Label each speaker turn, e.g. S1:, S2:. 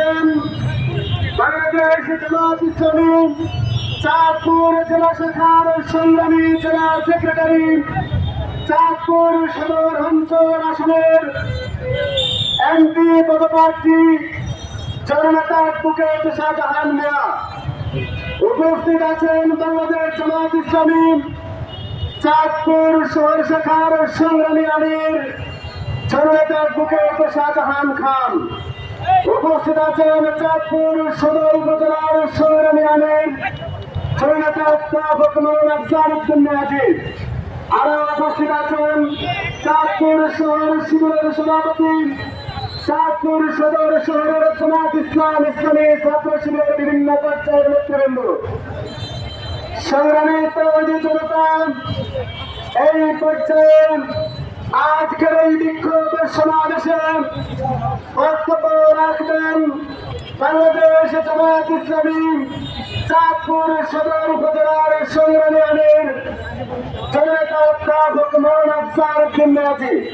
S1: আছেন বাংলাদেশ জামাত ইসলামী চাঁদপুর জেলা শাখার সংগ্রামী জেলা সেক্রেটারি, চাঁদপুর সদর অঞ্চল আসনের এমপি পদপ্রার্থী জননেতা অ্যাডভোকেট শাহজাহান মিয়া। উপস্থিত আছেন বাংলাদেশ জামাত ইসলামী চাঁদপুর শহর শাখার সংগ্রামী আমির জননেতা অ্যাডভোকেট শাহজাহান খান। উপস্থিত আছেন চাঁদপুর সদর উপজেলার সংগ্রামী আমির জননেতা অধ্যাপক মৌলানা আফজাল উদ্দিন আজিজ। আরো উপস্থিত আছেন চাঁদপুর শহর শিবিরের সভাপতি, চাঁদপুর সদর শহরের জামাত ইসলামী ছাত্র শিবিরের বিভিন্ন পর্যায়ের নেতৃবৃন্দ। সংগ্রামী তৌহিদি জনতা, এই পর্যায়ে আজকের এই বিক্ষোভ সমাবেশে বক্তব্য রাখবেন বাংলাদেশ জামাত ইসলামী চাঁদপুর সদর উপজেলার সংগ্রামী আমির জননেতা অধ্যাপক মৌলানা আফজাল উদ্দিন আজিজ।